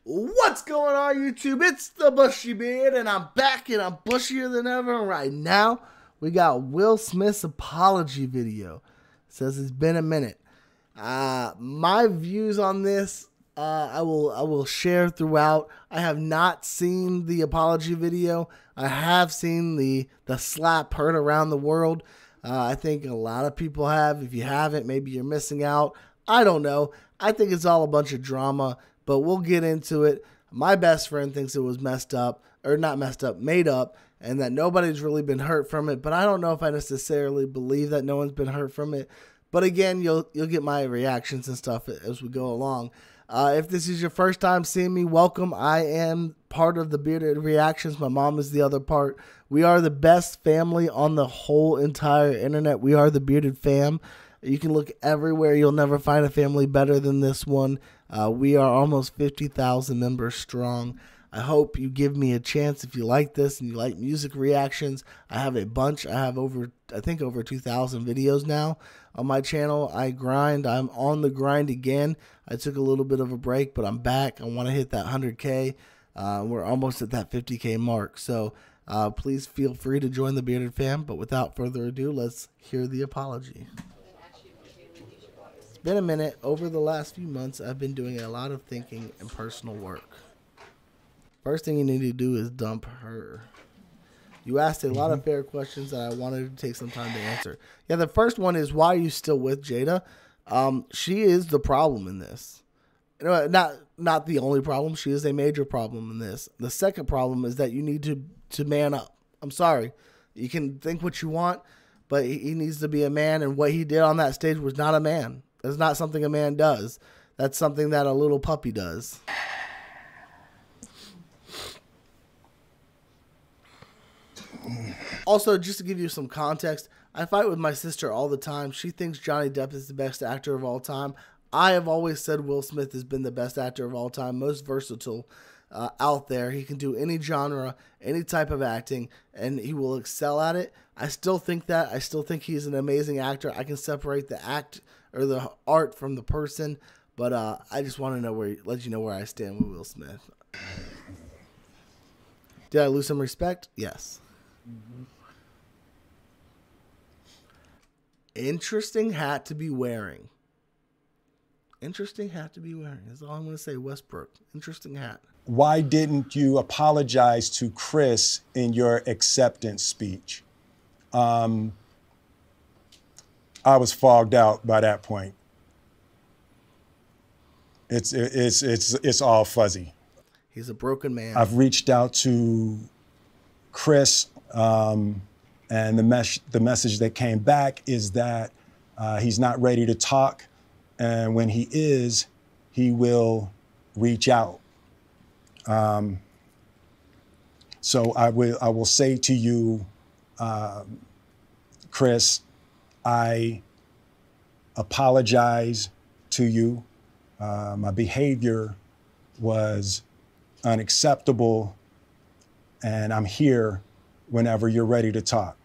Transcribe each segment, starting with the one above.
What's going on, YouTube? It's the Bushy Beard, and I'm back, and I'm bushier than ever. And right now, we got Will Smith's apology video. It says it's been a minute. My views on this, I will share throughout. I have not seen the apology video. I have seen the slap heard around the world. I think a lot of people have. If you haven't, maybe you're missing out. I don't know. I think it's all a bunch of drama, but we'll get into it. My best friend thinks it was messed up, or not messed up, made up, and that nobody's really been hurt from it. But I don't know if I necessarily believe that no one's been hurt from it. But again, you'll get my reactions and stuff as we go along. If this is your first time seeing me, welcome. I am part of the Bearded Reactions. My mom is the other part. We are the best family on the whole entire internet. We are the Bearded Fam. You can look everywhere. You'll never find a family better than this one. We are almost 50,000 members strong. I hope you give me a chance if you like this and you like music reactions. I have a bunch. I have I think over 2,000 videos now on my channel. I grind. I'm on the grind again. I took a little bit of a break, but I'm back. I want to hit that 100K. We're almost at that 50K mark. So please feel free to join the Bearded Fam. But without further ado, let's hear the apology. It's been a minute. Over the last few months, I've been doing a lot of thinking and personal work. First thing you need to do is dump her. You asked a lot of fair questions that I wanted to take some time to answer. Yeah, the first one is, why are you still with Jada? She is the problem in this. Not the only problem. She is a major problem in this. The second problem is that you need to man up. I'm sorry. You can think what you want, but he needs to be a man, and what he did on that stage was not a man. It's not something a man does. That's something that a little puppy does. Also, just to give you some context, I fight with my sister all the time. She thinks Johnny Depp is the best actor of all time. I have always said Will Smith has been the best actor of all time, most versatile out there. He can do any genre, any type of acting, and he will excel at it. I still think that. I still think he's an amazing actor. I can separate the act or the art from the person, but I just want to let you know where I stand with Will Smith. Did I lose some respect? Yes. Interesting hat to be wearing. Interesting hat to be wearing. That's all I'm going to say, Westbrook. Interesting hat. Why didn't you apologize to Chris in your acceptance speech? I was fogged out by that point. It's all fuzzy. He's a broken man. I've reached out to Chris, and the message that came back is that he's not ready to talk, and when he is, he will reach out. So I will say to you, Chris, I apologize to you. My behavior was unacceptable, and I'm here whenever you're ready to talk.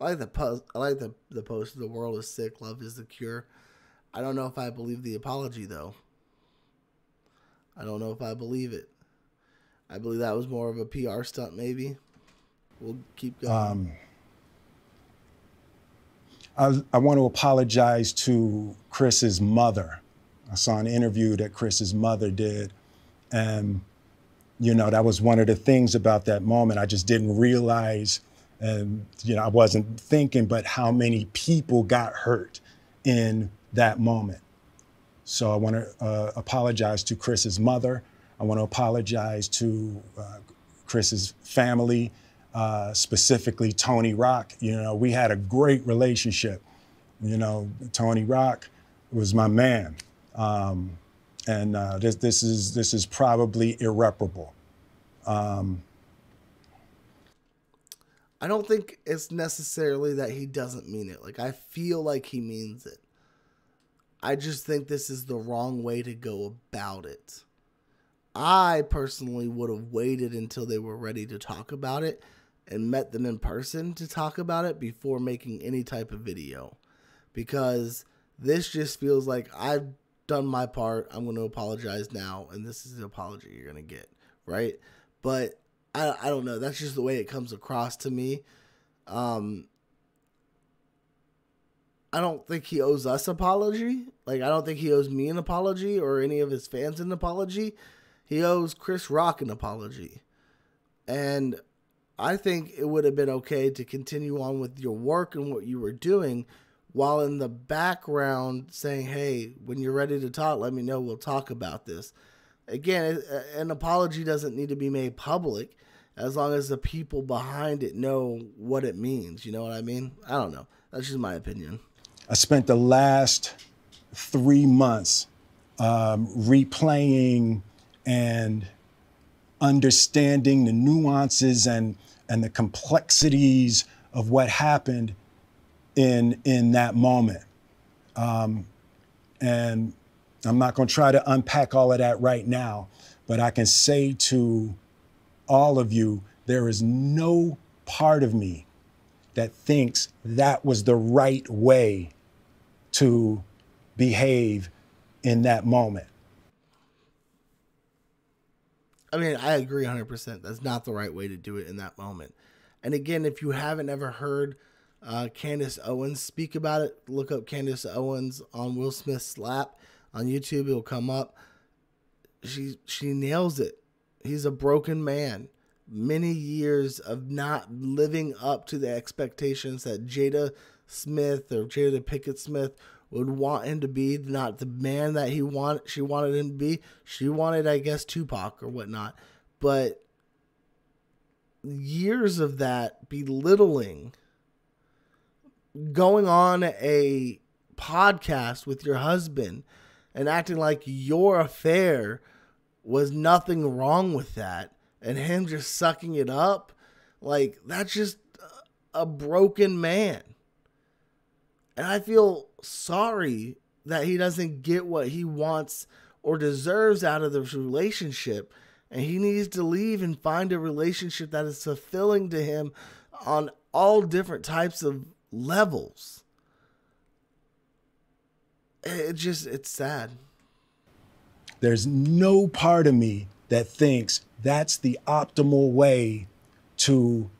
I like the post. I like the post. The world is sick. Love is the cure. I don't know if I believe the apology, though. I don't know if I believe it. I believe that was more of a PR stunt, maybe. We'll keep going. I want to apologize to Chris's mother. I saw an interview that Chris's mother did, and you know, that was one of the things about that moment. I just didn't realize, and you know, I wasn't thinking, but how many people got hurt in that moment. So I want to apologize to Chris's mother. I want to apologize to Chris's family, specifically Tony Rock. You know, we had a great relationship. You know, Tony Rock was my man. And this is probably irreparable. I don't think it's necessarily that he doesn't mean it. Like, I feel like he means it. I just think this is the wrong way to go about it. I personally would have waited until they were ready to talk about it and met them in person to talk about it before making any type of video. Because this just feels like I've done my part. I'm going to apologize now, and this is the apology you're going to get, right? But I don't know. That's just the way it comes across to me. I don't think he owes us an apology. Like, I don't think he owes me an apology or any of his fans an apology. He owes Chris Rock an apology. And I think it would have been okay to continue on with your work and what you were doing while in the background saying, hey, when you're ready to talk, let me know. We'll talk about this. Again, an apology doesn't need to be made public as long as the people behind it know what it means. You know what I mean? I don't know. That's just my opinion. I spent the last 3 months replaying and understanding the nuances and the complexities of what happened in that moment. And I'm not going to try to unpack all of that right now, but I can say to all of you, there is no part of me that thinks that was the right way to behave in that moment. I mean, I agree 100%. That's not the right way to do it in that moment. And again, if you haven't ever heard Candace Owens speak about it, look up Candace Owens on Will Smith's slap on YouTube. It'll come up. She nails it. He's a broken man. Many years of not living up to the expectations that Jada Smith or Jada Pinkett Smith would want him to be, not the man that she wanted him to be. She wanted, I guess, Tupac or whatnot. But years of that belittling, going on a podcast with your husband and acting like your affair was nothing wrong with that, and him just sucking it up, like, that's just a broken man. And I feel sorry that he doesn't get what he wants or deserves out of this relationship. And he needs to leave and find a relationship that is fulfilling to him on all different types of levels. It's sad. There's no part of me that thinks that's the optimal way to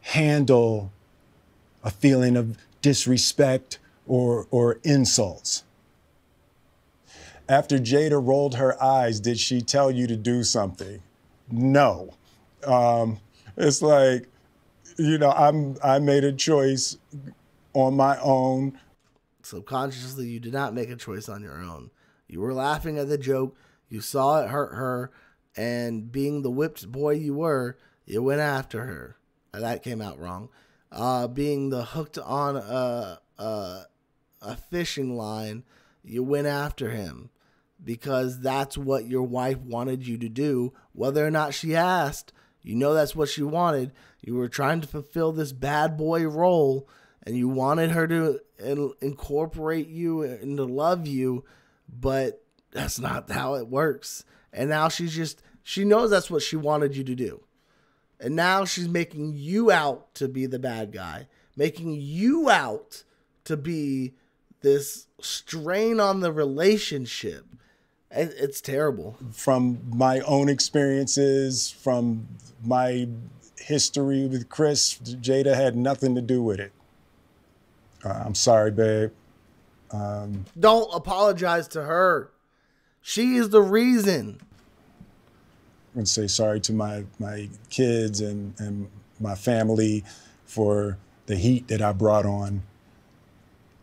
handle a feeling of disrespect or insults. After Jada rolled her eyes, did she tell you to do something? No. It's like, you know, I made a choice on my own. Subconsciously, you did not make a choice on your own. You were laughing at the joke. You saw it hurt her. And being the whipped boy you were, you went after her. That came out wrong. Being the hooked on a fishing line, you went after him because that's what your wife wanted you to do, whether or not she asked. You know that's what she wanted. You were trying to fulfill this bad boy role, and you wanted her to incorporate you and to love you, but that's not how it works. And now she knows that's what she wanted you to do. And now she's making you out to be the bad guy, making you out to be this strain on the relationship. It's terrible. From my own experiences, from my history with Chris, Jada had nothing to do with it. I'm sorry, babe. Don't apologize to her. She is the reason. I'm going to say sorry to my kids and my family for the heat that I brought on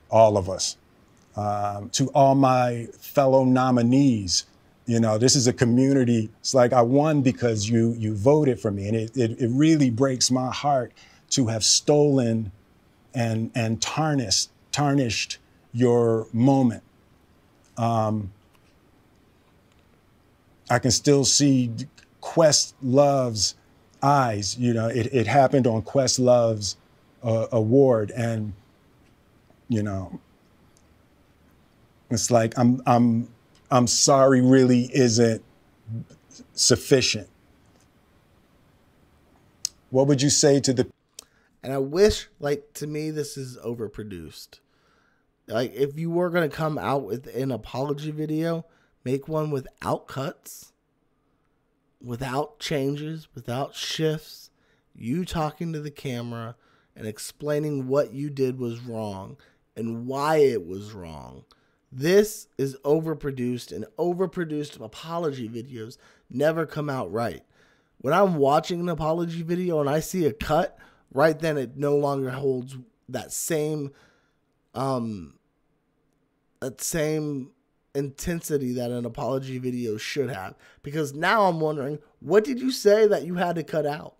all of us. To all my fellow nominees, you know, this is a community. It's like I won because you voted for me. And it really breaks my heart to have stolen and tarnished your moment. I can still see Questlove's eyes. You know, it happened on Questlove's award, and you know, it's like I'm sorry really isn't sufficient. What would you say to the And I wish, like, to me, this is overproduced. Like, if you were going to come out with an apology video, make one without cuts, without changes, without shifts, you talking to the camera and explaining what you did was wrong and why it was wrong. This is overproduced, and overproduced apology videos never come out right. When I'm watching an apology video and I see a cut, right then it no longer holds that same intensity that an apology video should have. Because now I'm wondering, what did you say that you had to cut out?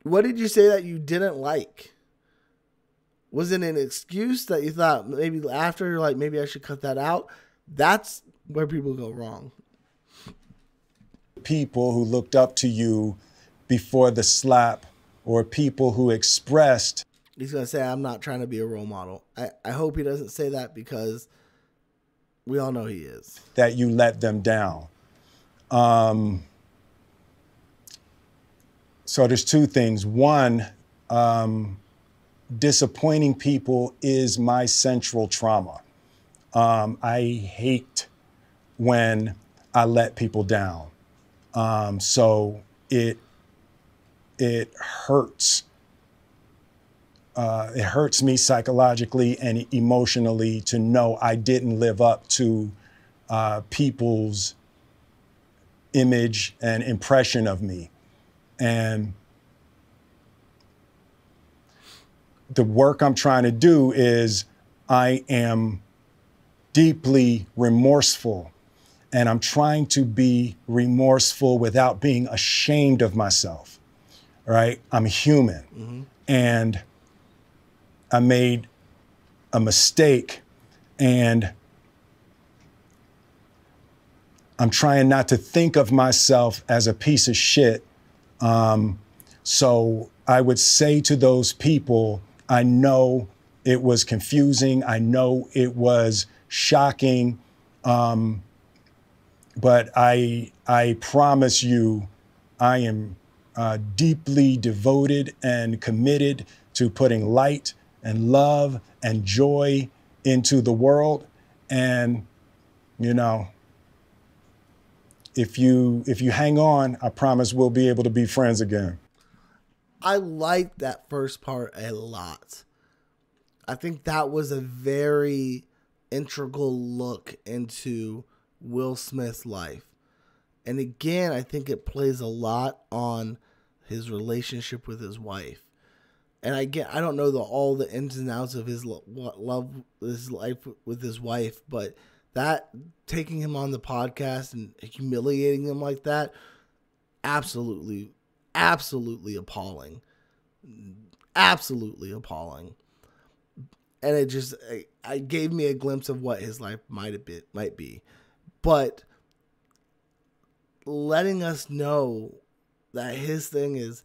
What did you say that you didn't like? Was it an excuse that you thought maybe after, you're like, maybe I should cut that out? That's where people go wrong. People who looked up to you before the slap, or people who expressed. He's going to say, I'm not trying to be a role model. I hope he doesn't say that, because we all know he is. That you let them down. So there's two things. One, disappointing people is my central trauma. I hate when I let people down. So it hurts. It hurts me psychologically and emotionally to know I didn't live up to people's image and impression of me. And the work I'm trying to do is, I am deeply remorseful, and I'm trying to be remorseful without being ashamed of myself, right? I'm human. Mm-hmm. And I made a mistake, and I'm trying not to think of myself as a piece of shit. So I would say to those people, I know it was confusing. I know it was shocking. But I promise you, I am deeply devoted and committed to putting light and love and joy into the world. And, you know, if you hang on, I promise we'll be able to be friends again. I like that first part a lot. I think that was a very integral look into Will Smith's life. And again, I think it plays a lot on his relationship with his wife. And again, I don't know all the ins and outs of his his life with his wife, but that taking him on the podcast and humiliating him like that, absolutely appalling. Absolutely appalling. And it just, I gave me a glimpse of what his life might be. But letting us know that his thing is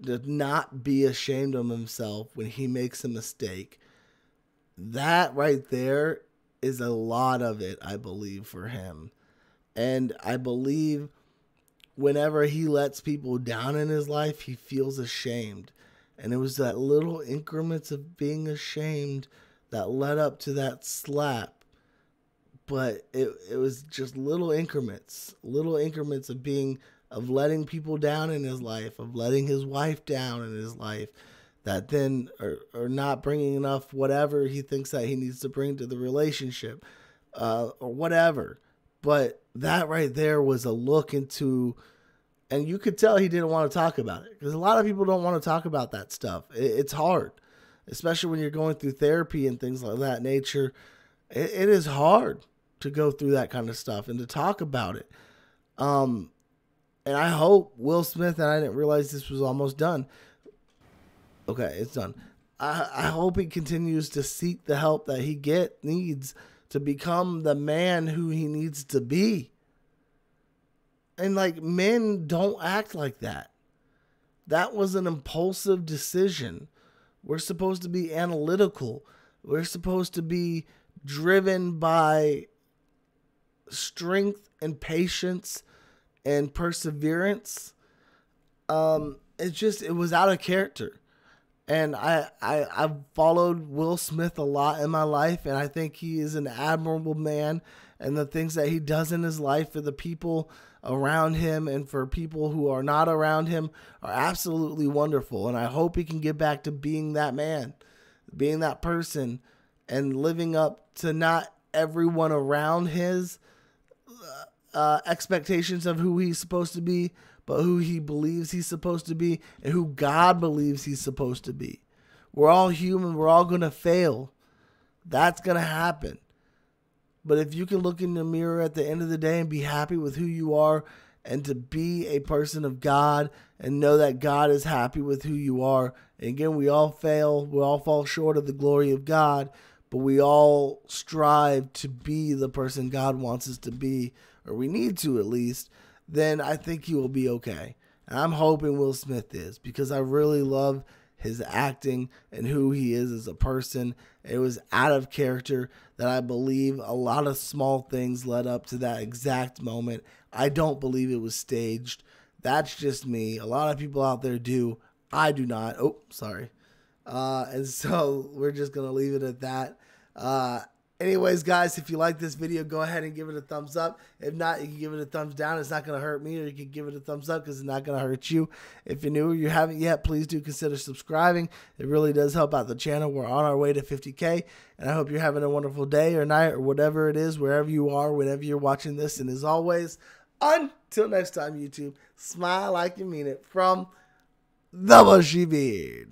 to not be ashamed of himself when he makes a mistake, that right there is a lot of it, I believe, for him. And I believe whenever he lets people down in his life, he feels ashamed. And it was that little increments of being ashamed that led up to that slap. But it was just little increments of letting people down in his life, of letting his wife down in his life, that then are not bringing enough whatever he thinks that he needs to bring to the relationship, or whatever. But that right there was a look into, and you could tell he didn't want to talk about it, because a lot of people don't want to talk about that stuff. It's hard, especially when you're going through therapy and things like that nature. It is hard to go through that kind of stuff and to talk about it. And I hope Will Smith, and I didn't realize this was almost done. Okay, it's done. I hope he continues to seek the help that he needs to become the man who he needs to be. And like, men don't act like that. That was an impulsive decision. We're supposed to be analytical. We're supposed to be driven by strength and patience and perseverance. And it was out of character. And I've followed Will Smith a lot in my life, and I think he is an admirable man, and the things that he does in his life for the people around him and for people who are not around him are absolutely wonderful. And I hope he can get back to being that man, being that person, and living up to not everyone around his expectations of who he's supposed to be, but who he believes he's supposed to be and who God believes he's supposed to be. We're all human. We're all going to fail. That's going to happen. But if you can look in the mirror at the end of the day and be happy with who you are and to be a person of God and know that God is happy with who you are. And again, we all fail. We all fall short of the glory of God, but we all strive to be the person God wants us to be, or we need to at least. Then I think he will be okay. And I'm hoping Will Smith is, because I really love his acting and who he is as a person. It was out of character that I believe a lot of small things led up to that exact moment. I don't believe it was staged. That's just me. A lot of people out there do. I do not. Oh, sorry. And so we're just going to leave it at that. Anyways, guys, if you like this video, go ahead and give it a thumbs up. If not, you can give it a thumbs down. It's not going to hurt me, or you can give it a thumbs up because it's not going to hurt you. If you're new or you haven't yet, please do consider subscribing. It really does help out the channel. We're on our way to 50K, and I hope you're having a wonderful day or night or whatever it is, wherever you are, whenever you're watching this. And as always, until next time, YouTube, smile like you mean it, from the Bushy Beard.